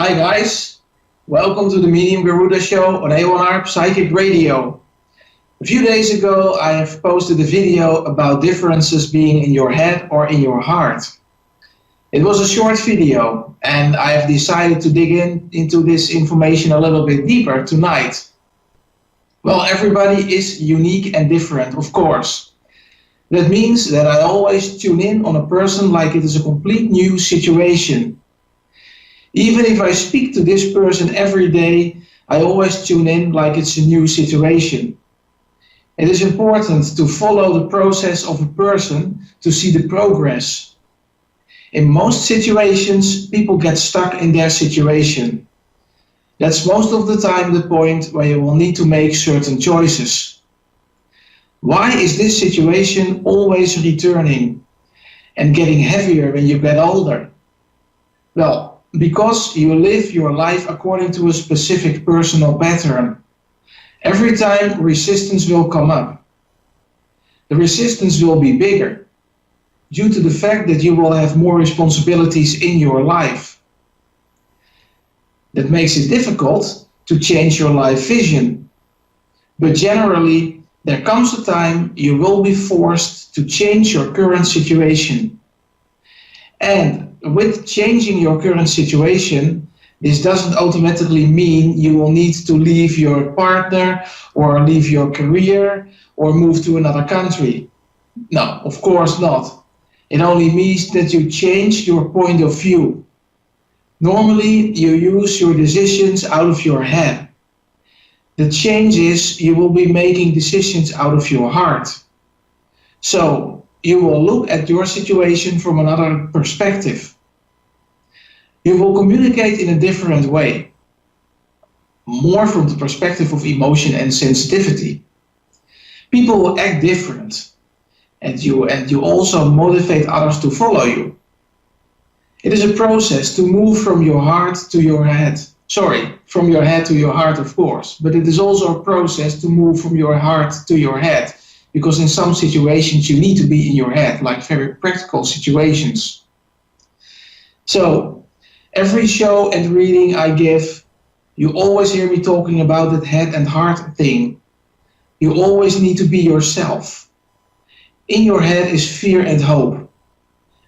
Hi guys, welcome to the Medium Garuda show on A1R Psychic Radio. A few days ago I have posted a video about differences being in your head or in your heart. It was a short video and I have decided to dig into this information a little bit deeper tonight. Well, everybody is unique and different, of course. That means that I always tune in on a person like it is a complete new situation. Even if I speak to this person every day, I always tune in like it's a new situation. It is important to follow the process of a person to see the progress. In most situations, people get stuck in their situation. That's most of the time the point where you will need to make certain choices. Why is this situation always returning and getting heavier when you get older? Well, because you live your life according to a specific personal pattern. Every time resistance will come up. The resistance will be bigger due to the fact that you will have more responsibilities in your life. That makes it difficult to change your life vision. But generally, there comes a time you will be forced to change your current situation. And with changing your current situation, this doesn't automatically mean you will need to leave your partner or leave your career or move to another country. No, of course not. It only means that you change your point of view. Normally, you use your decisions out of your head. The change is you will be making decisions out of your heart. So, you will look at your situation from another perspective. You will communicate in a different way, more from the perspective of emotion and sensitivity. People will act different, and you also motivate others to follow you. It is a process to move from your heart to your head. From your head to your heart, of course, but it is also a process to move from your heart to your head. Because in some situations you need to be in your head, like very practical situations. So, every show and reading I give, you always hear me talking about that head and heart thing. You always need to be yourself. In your head is fear and hope.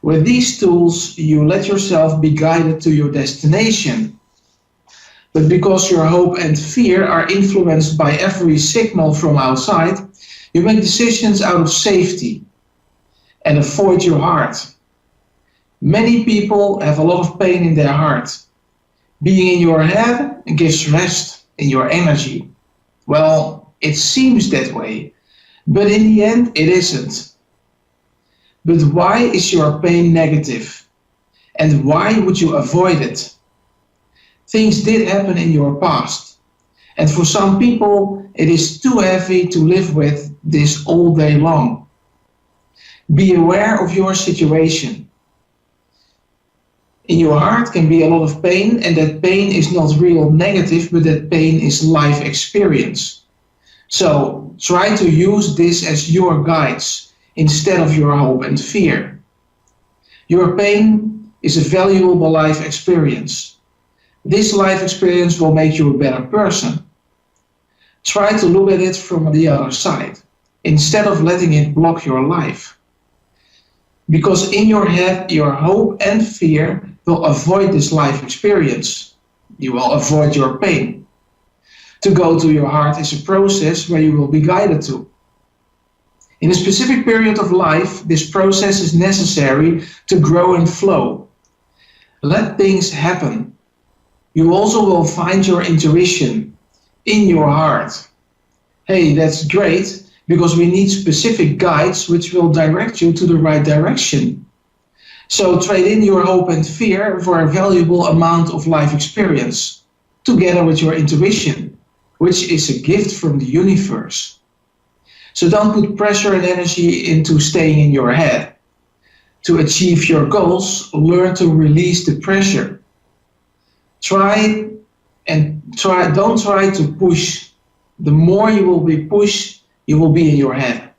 With these tools, you let yourself be guided to your destination. But because your hope and fear are influenced by every signal from outside, you make decisions out of safety and avoid your heart. Many people have a lot of pain in their heart. Being in your head gives rest in your energy. Well, it seems that way, but in the end it isn't. But why is your pain negative? And why would you avoid it? Things did happen in your past. And for some people, it is too heavy to live with this all day long. Be aware of your situation. In your heart can be a lot of pain, and that pain is not real negative, but that pain is life experience. So try to use this as your guides instead of your hope and fear. Your pain is a valuable life experience. This life experience will make you a better person. Try to look at it from the other side, instead of letting it block your life. Because in your head, your hope and fear will avoid this life experience. You will avoid your pain. To go to your heart is a process where you will be guided to. In a specific period of life, this process is necessary to grow and flow. Let things happen. You also will find your intuition in your heart. Hey, that's great, because we need specific guides which will direct you to the right direction. So trade in your hope and fear for a valuable amount of life experience, together with your intuition, which is a gift from the universe. So don't put pressure and energy into staying in your head. To achieve your goals, learn to release the pressure. Don't try to push. The more you will be pushed, you will be in your head.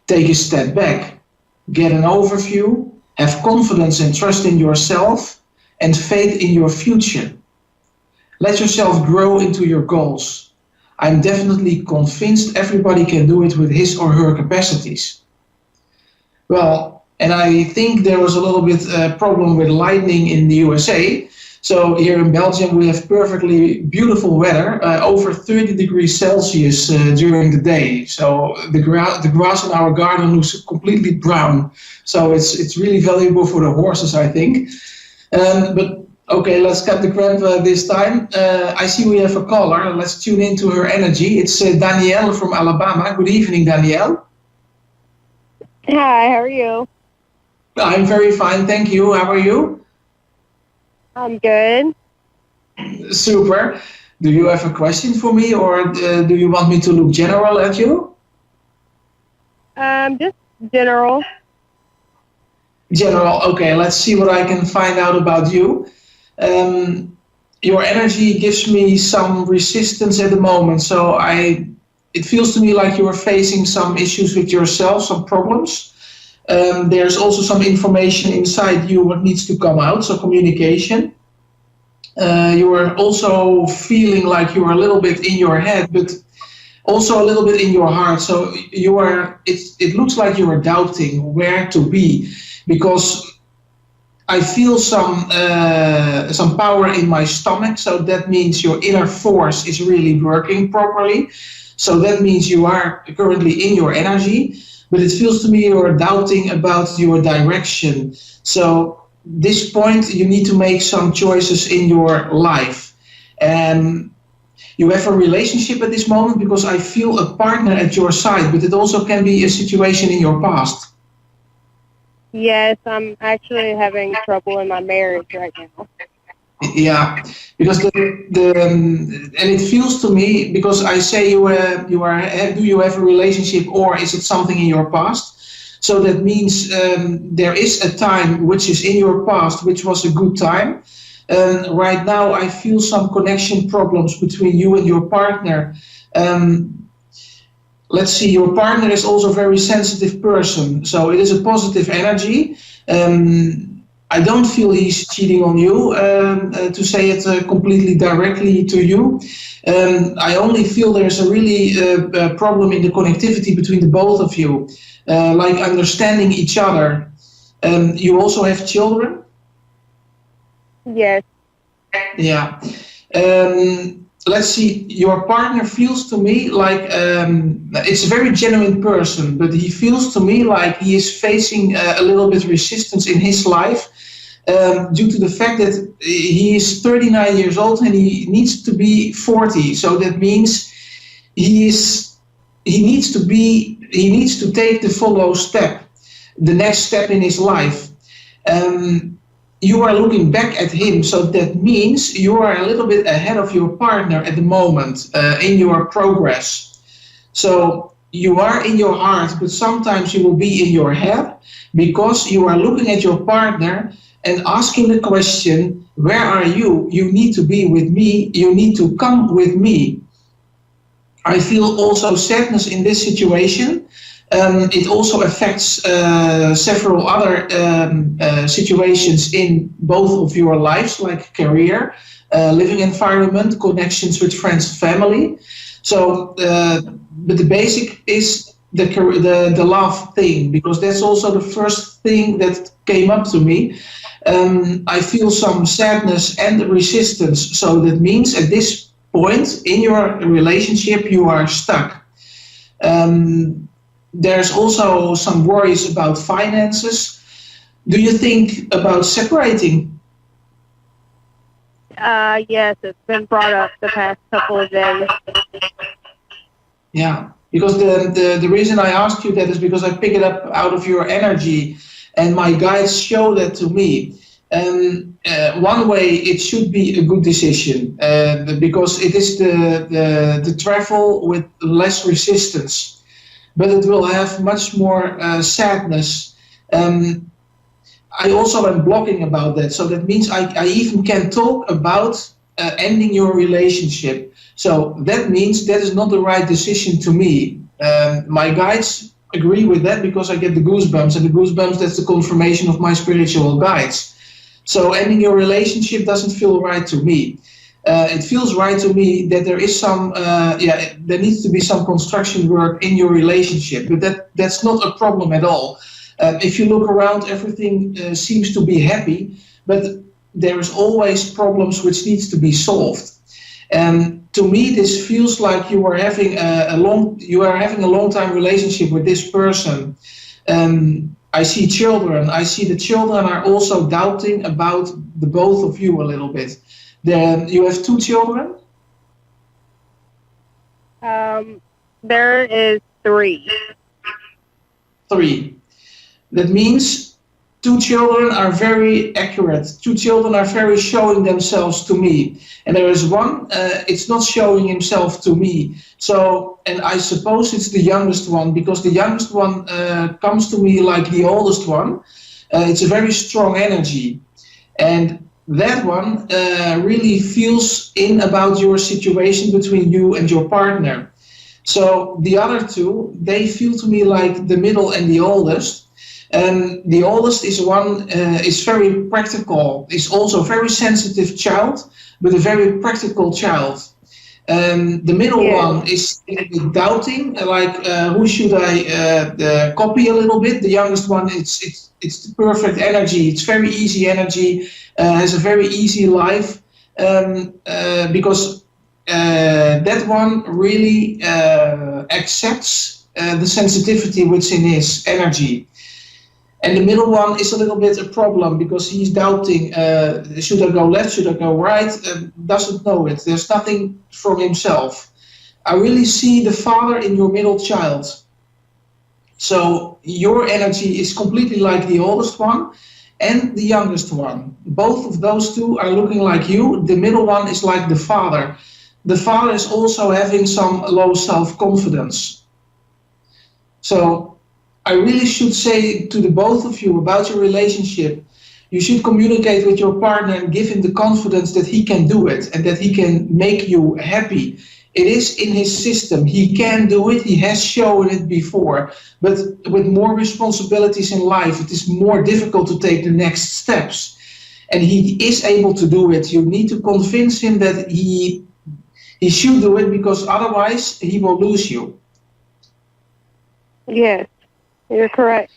Take a step back, get an overview, have confidence and trust in yourself, and faith in your future. Let yourself grow into your goals. I'm definitely convinced everybody can do it with his or her capacities. Well, and I think there was a little bit problem with lightning in the USA. So here in Belgium we have perfectly beautiful weather, over 30 degrees Celsius during the day. So the grass in our garden looks completely brown. So it's really valuable for the horses, I think. But okay, let's cut the crap this time. I see we have a caller. Let's tune into her energy. It's Danielle from Alabama. Good evening, Danielle. Hi, how are you? I'm very fine, thank you. How are you? I'm good. Super. Do you have a question for me, or do you want me to look general at you? Just general. General, okay, let's see what I can find out about you. Your energy gives me some resistance at the moment, so it feels to me like you are facing some issues with yourself, some problems. There's also some information inside you what needs to come out, so communication. You are also feeling like you are a little bit in your head, but also a little bit in your heart. So it looks like you are doubting where to be, because I feel some power in my stomach. So that means your inner force is really working properly. So that means you are currently in your energy, but it feels to me you are doubting about your direction. So this point you need to make some choices in your life. You have a relationship at this moment because I feel a partner at your side, but it also can be a situation in your past. Yes, I'm actually having trouble in my marriage right now. Yeah, because and it feels to me, because I say do you have a relationship, or is it something in your past? So that means there is a time which is in your past which was a good time. Right now I feel some connection problems between you and your partner. Let's see, your partner is also a very sensitive person, so it is a positive energy. I don't feel he's cheating on you, to say it completely directly to you. I only feel there's a really problem in the connectivity between the both of you, like understanding each other. You also have children? Yes. Yeah. Let's see, your partner feels to me like it's a very genuine person, but he feels to me like he is facing a little bit resistance in his life due to the fact that he is 39 years old and he needs to be 40. So that means he needs to take the follow step, the next step in his life. You are looking back at him, so that means you are a little bit ahead of your partner at the moment in your progress. So you are in your heart, but sometimes you will be in your head because you are looking at your partner and asking the question, where are you? You need to be with me. You need to come with me. I feel also sadness in this situation. It also affects several other situations in both of your lives, like career, living environment, connections with friends and family. So, but the basic is the love thing, because that's also the first thing that came up to me. I feel some sadness and resistance. So that means at this point in your relationship, you are stuck. There's also some worries about finances. Do you think about separating? Yes, it's been brought up the past couple of days. Yeah, because the reason I asked you that is because I pick it up out of your energy, and my guides show that to me. One way it should be a good decision, because it is the travel with less resistance. But it will have much more sadness. I also am blocking about that, so that means I even can talk about ending your relationship. So that means that is not the right decision to me. My guides agree with that because I get the goosebumps, and the goosebumps, that's the confirmation of my spiritual guides. So ending your relationship doesn't feel right to me. it feels right to me that there is some, there needs to be some construction work in your relationship, but that's not a problem at all. If you look around, everything seems to be happy, but there is always problems which needs to be solved. And to me, this feels like you are having a long time relationship with this person. I see children. I see the children are also doubting about the both of you a little bit. Then you have 2 children? There is 3. 3. That means 2 children are very accurate. 2 children are very showing themselves to me. And there is one, it's not showing himself to me. So, and I suppose it's the youngest one, because the youngest one comes to me like the oldest one. It's a very strong energy. And that one really feels in about your situation between you and your partner. So the other 2, they feel to me like the middle and the oldest. And the oldest is one, is very practical, is also a very sensitive child, but a very practical child. The middle one is doubting, like who should I copy a little bit. The youngest one, it's the perfect energy. It's very easy energy, has a very easy life, because that one really accepts the sensitivity which in his energy. And the middle one is a little bit a problem, because he's doubting, should I go left, should I go right, doesn't know it. There's nothing from himself. I really see the father in your middle child. So your energy is completely like the oldest one and the youngest one. Both of those 2 are looking like you. The middle one is like the father. The father is also having some low self-confidence. So I really should say to the both of you about your relationship, you should communicate with your partner and give him the confidence that he can do it and that he can make you happy. It is in his system. He can do it. He has shown it before. But with more responsibilities in life, it is more difficult to take the next steps. And he is able to do it. You need to convince him that he should do it, because otherwise he will lose you. Yes. You're correct.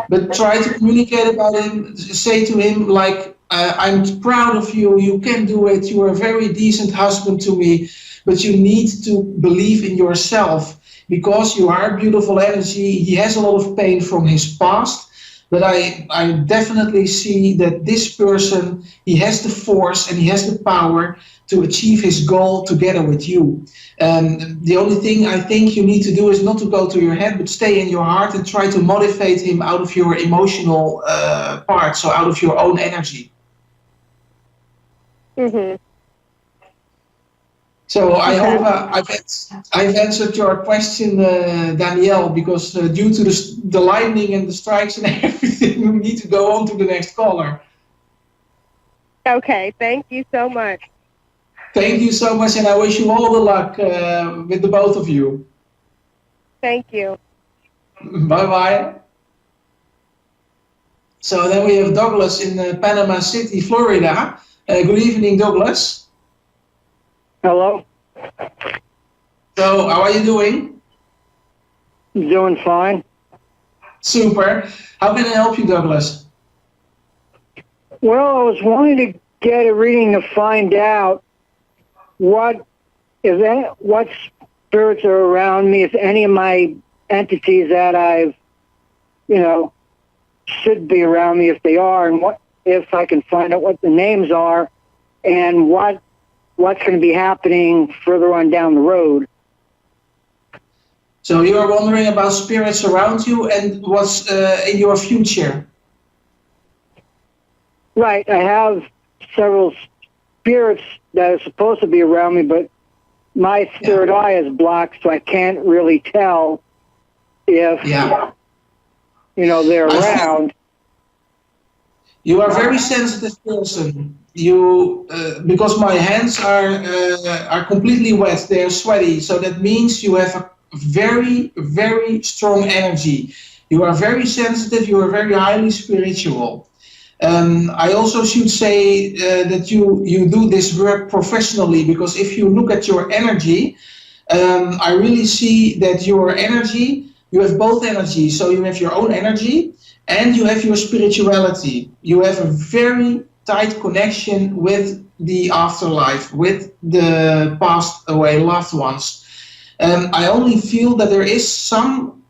But try to communicate about him, say to him like, I'm proud of you, you can do it, you are a very decent husband to me, but you need to believe in yourself, because you are beautiful energy. He has a lot of pain from his past, but I definitely see that this person, he has the force and he has the power to achieve his goal together with you. The only thing I think you need to do is not to go to your head, but stay in your heart and try to motivate him out of your emotional part, so out of your own energy. Mhm. So I hope I've answered your question, Danielle, because due to the lightning and the strikes and everything, we need to go on to the next caller. Okay, thank you so much. Thank you so much, and I wish you all the luck with the both of you. Thank you. Bye-bye. So then we have Douglas in Panama City, Florida. Good evening, Douglas. Hello. So, how are you doing? Doing fine. Super. How can I help you, Douglas? Well, I was wanting to get a reading to find out what spirits are around me, if any of my entities that I've, should be around me, if they are, and if I can find out what the names are, and what's going to be happening further on down the road. So you are wondering about spirits around you and what's in your future? Right. I have several spirits that are supposed to be around me, but my third eye is blocked, so I can't really tell if, they're around. You are a very sensitive person. Because my hands are completely wet, they are sweaty, so that means you have a very, very strong energy. You are very sensitive, you are very highly spiritual. I also should say that you do this work professionally, because if you look at your energy, I really see that your energy, you have both energies. So you have your own energy and you have your spirituality. You have a very tight connection with the afterlife, with the passed away loved ones. I only feel that there is some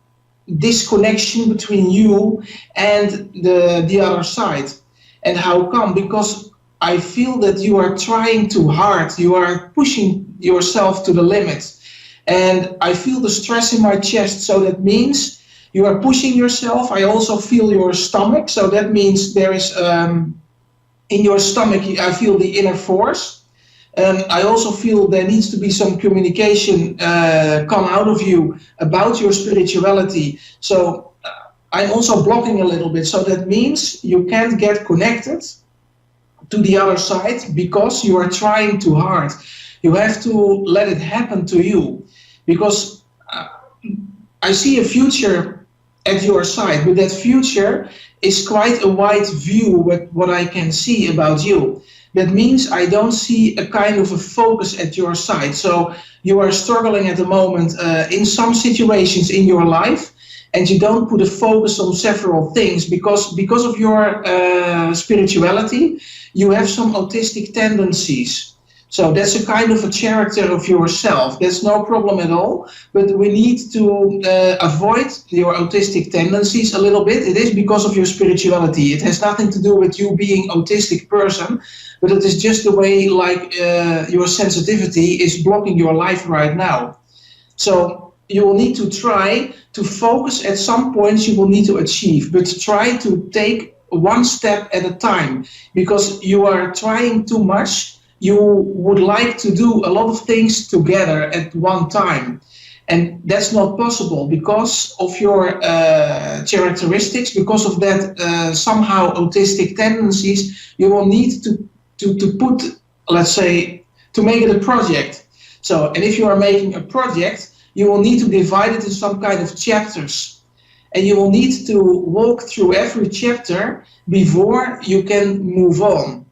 disconnection between you and the other side. And how come? Because I feel that you are trying too hard. You are pushing yourself to the limit. And I feel the stress in my chest. So that means you are pushing yourself. I also feel your stomach. So that means there is, in your stomach, I feel the inner force. I also feel there needs to be some communication come out of you about your spirituality. So I'm also blocking a little bit. So that means you can't get connected to the other side because you are trying too hard. You have to let it happen to you, because I see a future at your side, but that future is quite a wide view with what I can see about you. That means I don't see a kind of a focus at your side. So you are struggling at the moment in some situations in your life, and you don't put a focus on several things because of your spirituality. You have some autistic tendencies. So that's a kind of a character of yourself. That's no problem at all. But we need to avoid your autistic tendencies a little bit. It is because of your spirituality. It has nothing to do with you being autistic person, but it is just the way like your sensitivity is blocking your life right now. So you will need to try to focus at some points you will need to achieve, but try to take one step at a time, because you are trying too much. You would like to do a lot of things together at one time, and that's not possible because of your characteristics, because of that somehow autistic tendencies. You will need to put, let's say, to make it a project. So, and if you are making a project, you will need to divide it in some kind of chapters, and you will need to walk through every chapter before you can move on.